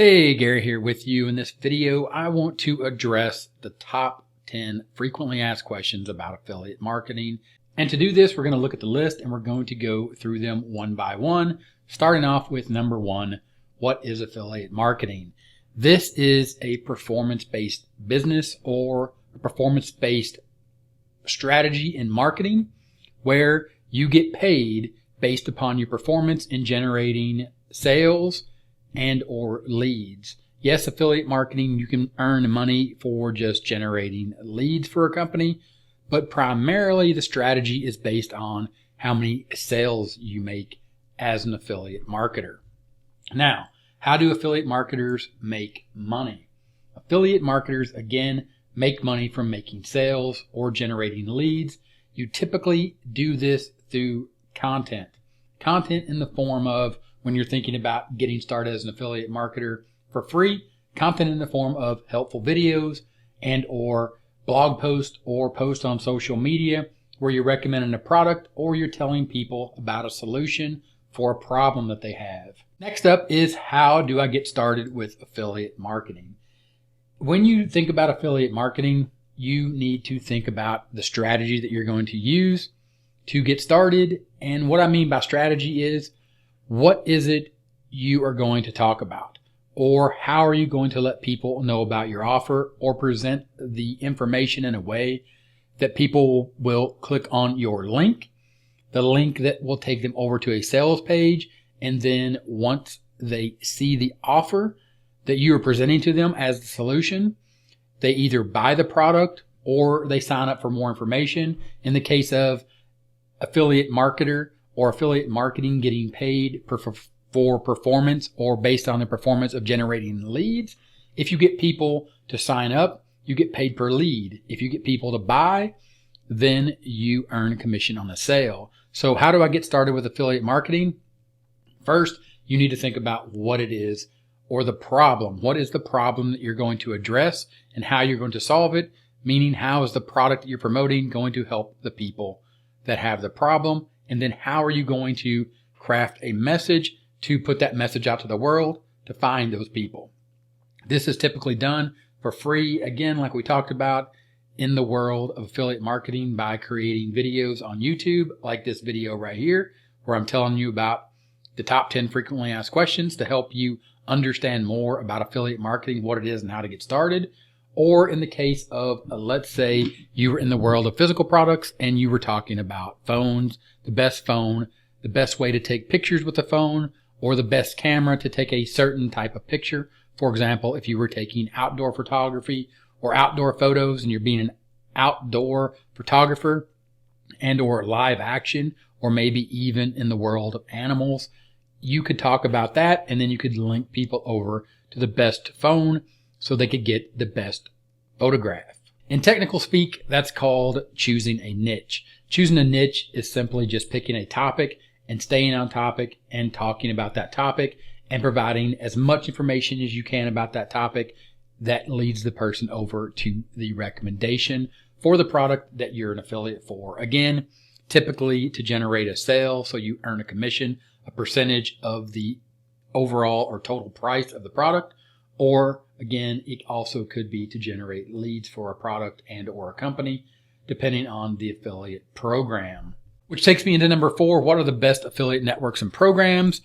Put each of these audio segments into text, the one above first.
Hey, Gary here with you. In this video, I want to address the top 10 frequently asked questions about affiliate marketing. And to do this, we're going to look at the list and we're going to go through them one by one, starting off with number one. What is affiliate marketing? This is a performance-based business or a performance-based strategy in marketing where you get paid based upon your performance in generating sales and or leads. Yes, affiliate marketing, you can earn money for just generating leads for a company, but primarily the strategy is based on how many sales you make as an affiliate marketer. Now, how do affiliate marketers make money? Affiliate marketers, again, make money from making sales or generating leads. You typically do this through content. Content in the form of, when you're thinking about getting started as an affiliate marketer for free, content in the form of helpful videos and or blog posts or posts on social media where you're recommending a product or you're telling people about a solution for a problem that they have. Next up is, how do I get started with affiliate marketing? When you think about affiliate marketing, you need to think about the strategy that you're going to use to get started. And what I mean by strategy is, what is it you are going to talk about? Or how are you going to let people know about your offer or present the information in a way that people will click on your link, the link that will take them over to a sales page, and then once they see the offer that you are presenting to them as the solution, they either buy the product or they sign up for more information. In the case of affiliate marketer or affiliate marketing getting paid for performance or based on the performance of generating leads, if you get people to sign up, you get paid per lead. If you get people to buy, then you earn a commission on the sale. So how do I get started with affiliate marketing? First, you need to think about what it is or the problem. What is the problem that you're going to address and how you're going to solve it? Meaning, how is the product that you're promoting going to help the people that have the problem? And then how are you going to craft a message to put that message out to the world to find those people? This is typically done for free, again, like we talked about, in the world of affiliate marketing by creating videos on YouTube, like this video right here, where I'm telling you about the top 10 frequently asked questions to help you understand more about affiliate marketing, what it is and how to get started. Or in the case of, let's say you were in the world of physical products and you were talking about phones, the best phone, the best way to take pictures with the phone, or the best camera to take a certain type of picture. For example, if you were taking outdoor photography or outdoor photos and you're being an outdoor photographer and or live action, or maybe even in the world of animals, you could talk about that and then you could link people over to the best phone so they could get the best photograph. In technical speak, that's called choosing a niche. Choosing a niche is simply just picking a topic and staying on topic and talking about that topic and providing as much information as you can about that topic that leads the person over to the recommendation for the product that you're an affiliate for. Again, typically to generate a sale, so you earn a commission, a percentage of the overall or total price of the product, or again, it also could be to generate leads for a product and or a company, depending on the affiliate program. Which takes me into number 4. What are the best affiliate networks and programs?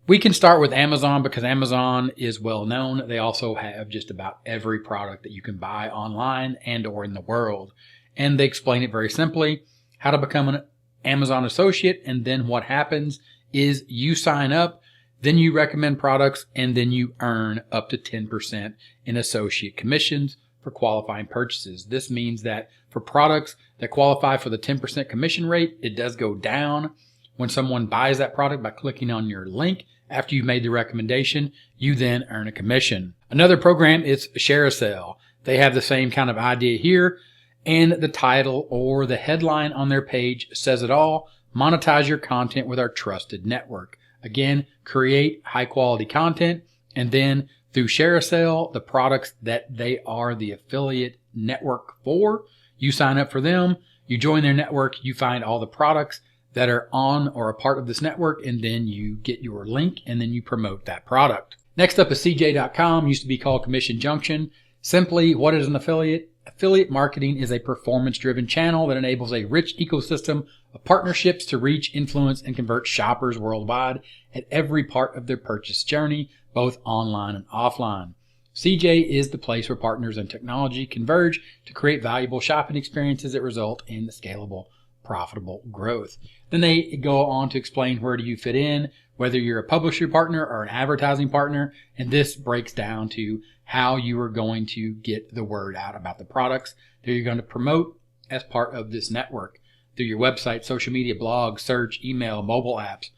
We can start with Amazon because Amazon is well known. They also have just about every product that you can buy online and or in the world. And they explain it very simply, how to become an Amazon associate. And then what happens is you sign up, then you recommend products, and then you earn up to 10% in associate commissions for qualifying purchases. This means that for products that qualify for the 10% commission rate, it does go down when someone buys that product by clicking on your link. After you've made the recommendation, you then earn a commission. Another program is ShareASale. They have the same kind of idea here, and the title or the headline on their page says it all. Monetize your content with our trusted network. Again, create high quality content, and then through ShareASale, the products that they are the affiliate network for, you sign up for them, you join their network, you find all the products that are on or a part of this network, and then you get your link and then you promote that product. Next up is CJ.com, used to be called Commission Junction. Simply, what is an affiliate? Affiliate marketing is a performance-driven channel that enables a rich ecosystem of partnerships to reach, influence, and convert shoppers worldwide at every part of their purchase journey, both online and offline. CJ is the place where partners and technology converge to create valuable shopping experiences that result in scalable, profitable growth. Then they go on to explain where do you fit in, whether you're a publisher partner or an advertising partner, and this breaks down to how you are going to get the word out about the products that you're going to promote as part of this network through your website, social media, blog, search, email, mobile apps.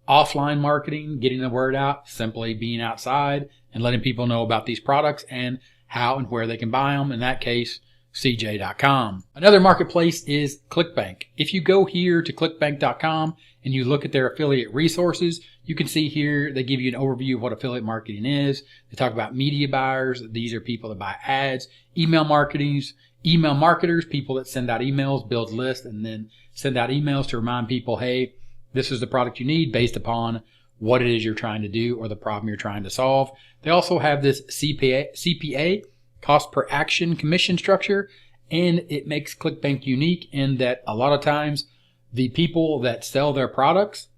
Offline marketing, getting the word out, simply being outside and letting people know about these products and how and where they can buy them. In that case, CJ.com. Another marketplace is ClickBank. If you go here to clickbank.com and you look at their affiliate resources, you can see here they give you an overview of what affiliate marketing is. They talk about media buyers. These are people that buy ads, email marketers, people that send out emails, build lists, and then send out emails to remind people, hey, this is the product you need based upon what it is you're trying to do or the problem you're trying to solve. They also have this CPA, cost per action commission structure, and it makes ClickBank unique in that a lot of times the people that sell their products,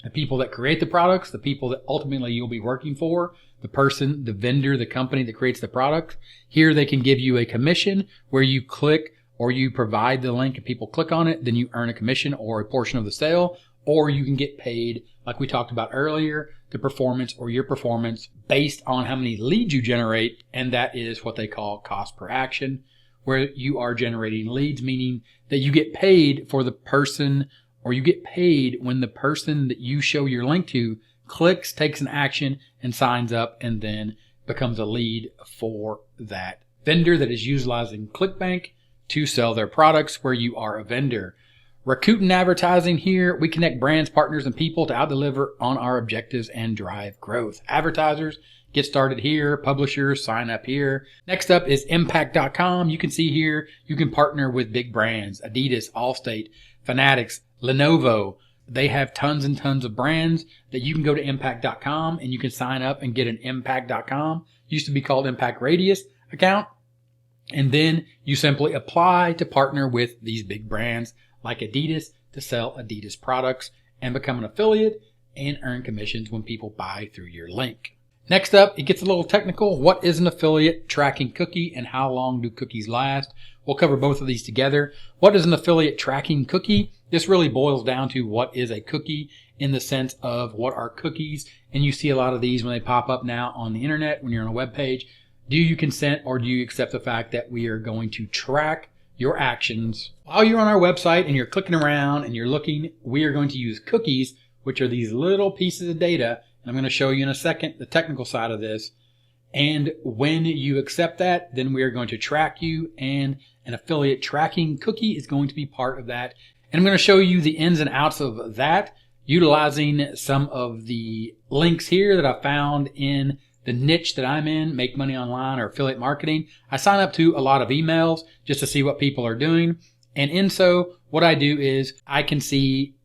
the people that create the products, the people that ultimately you'll be working for, the person, the vendor, the company that creates the product, here they can give you a commission where you click or you provide the link and people click on it, then you earn a commission or a portion of the sale, or you can get paid, like we talked about earlier, the performance or your performance based on how many leads you generate, and that is what they call cost per action, where you are generating leads, meaning that you get paid for the person, or you get paid when the person that you show your link to clicks, takes an action, and signs up, and then becomes a lead for that vendor that is utilizing ClickBank to sell their products where you are a vendor. Rakuten Advertising here, we connect brands, partners, and people to out-deliver on our objectives and drive growth. Advertisers, get started here. Publishers, sign up here. Next up is Impact.com. You can see here, you can partner with big brands, Adidas, Allstate, Fanatics, Lenovo. They have tons and tons of brands that you can go to Impact.com and you can sign up and get an Impact.com, used to be called Impact Radius account. And then you simply apply to partner with these big brands like Adidas to sell Adidas products and become an affiliate and earn commissions when people buy through your link. Next up, it gets a little technical. What is an affiliate tracking cookie and how long do cookies last? We'll cover both of these together. What is an affiliate tracking cookie? This really boils down to what is a cookie in the sense of what are cookies. And you see a lot of these when they pop up now on the internet when you're on a web page. Do you consent or do you accept the fact that we are going to track your actions while you're on our website and you're clicking around and you're looking? We are going to use cookies, which are these little pieces of data. And I'm going to show you in a second the technical side of this. And when you accept that, then we are going to track you, and an affiliate tracking cookie is going to be part of that. And I'm going to show you the ins and outs of that, utilizing some of the links here that I found in the niche that I'm in, make money online or affiliate marketing. I sign up to a lot of emails just to see what people are doing. And in so, what I do is I can see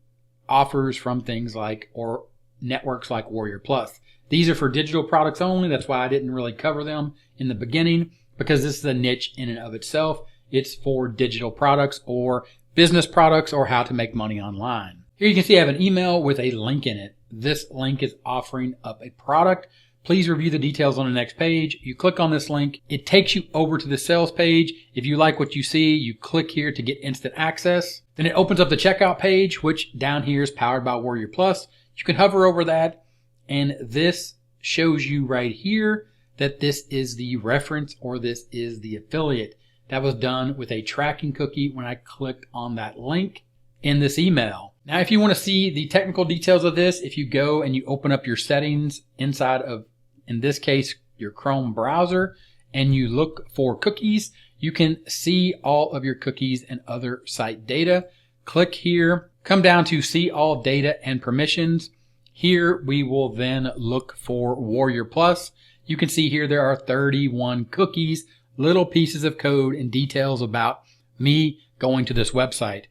offers from things like, or networks like Warrior Plus. These are for digital products only. That's why I didn't really cover them in the beginning, because this is a niche in and of itself. It's for digital products or business products or how to make money online. Here you can see I have an email with a link in it. This link is offering up a product. Please review the details on the next page. You click on this link. It takes you over to the sales page. If you like what you see, you click here to get instant access. Then it opens up the checkout page, which down here is powered by Warrior Plus. You can hover over that, and this shows you right here that this is the reference or this is the affiliate. That was done with a tracking cookie when I clicked on that link in this email. Now, if you want to see the technical details of this, if you go and you open up your settings inside of, in this case, your Chrome browser, and you look for cookies, you can see all of your cookies and other site data. Click here, come down to see all data and permissions. Here we will then look for Warrior Plus. You can see here there are 31 cookies, little pieces of code and details about me going to this website.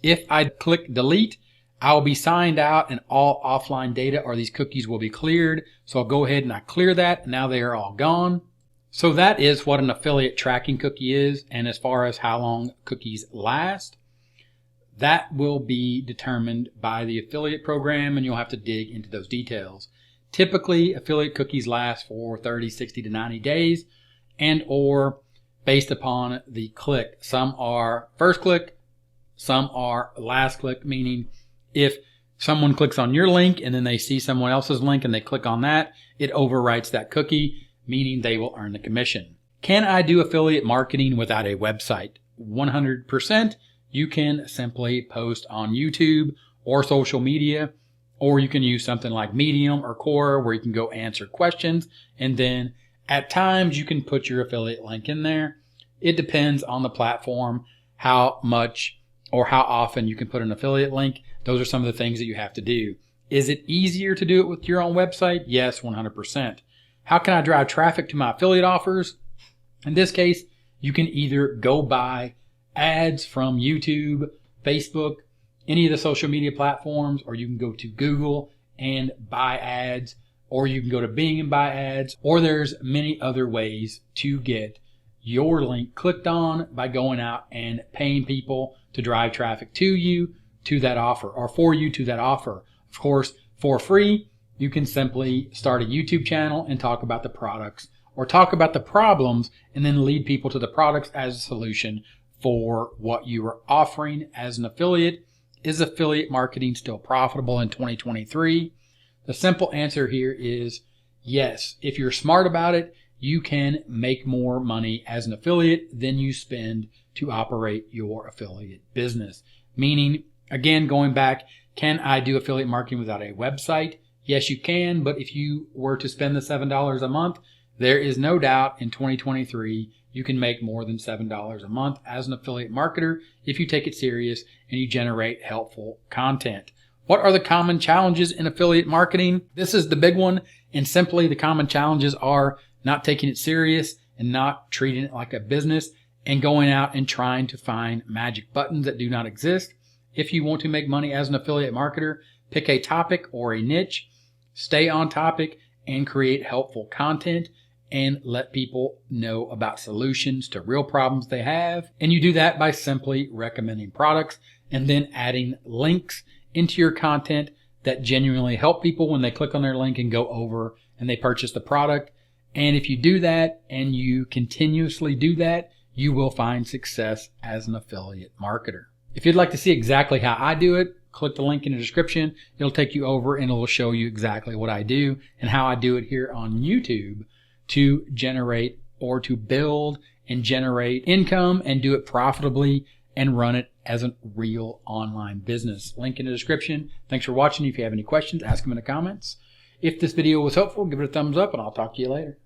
If I click delete, I will be signed out and all offline data or these cookies will be cleared. So I'll go ahead and I clear that. Now they are all gone. So that is what an affiliate tracking cookie is. And as far as how long cookies last, that will be determined by the affiliate program, and you'll have to dig into those details. Typically, affiliate cookies last for 30, 60 to 90 days and or based upon the click. Some are first click, some are last click, meaning if someone clicks on your link and then they see someone else's link and they click on that, it overwrites that cookie, meaning they will earn the commission. Can I do affiliate marketing without a website? 100%. You can simply post on YouTube or social media, or you can use something like Medium or Quora where you can go answer questions. And then at times you can put your affiliate link in there. It depends on the platform, how much or how often you can put an affiliate link. Those are some of the things that you have to do. Is it easier to do it with your own website? Yes, 100%. How can I drive traffic to my affiliate offers? In this case, you can either go buy ads from YouTube, Facebook, any of the social media platforms, or you can go to Google and buy ads, or you can go to Bing and buy ads, or there's many other ways to get your link clicked on by going out and paying people to drive traffic to you to that offer or for you to that offer. Of course, for free, you can simply start a YouTube channel and talk about the products or talk about the problems and then lead people to the products as a solution for what you are offering as an affiliate. Is affiliate marketing still profitable in 2023? The simple answer here is yes. If you're smart about it, you can make more money as an affiliate than you spend to operate your affiliate business. Meaning, again, going back, can I do affiliate marketing without a website? Yes, you can, but if you were to spend the $7 a month, there is no doubt in 2023 you can make more than $7 a month as an affiliate marketer if you take it serious and you generate helpful content. What are the common challenges in affiliate marketing? This is the big one, and simply the common challenges are not taking it serious and not treating it like a business and going out and trying to find magic buttons that do not exist. If you want to make money as an affiliate marketer, pick a topic or a niche, stay on topic, and create helpful content and let people know about solutions to real problems they have. And you do that by simply recommending products and then adding links into your content that genuinely help people when they click on their link and go over and they purchase the product. And if you do that and you continuously do that, you will find success as an affiliate marketer. If you'd like to see exactly how I do it, click the link in the description. It'll take you over and it'll show you exactly what I do and how I do it here on YouTube to generate or to build and generate income and do it profitably and run it as a real online business. Link in the description. Thanks for watching. If you have any questions, ask them in the comments. If this video was helpful, give it a thumbs up and I'll talk to you later.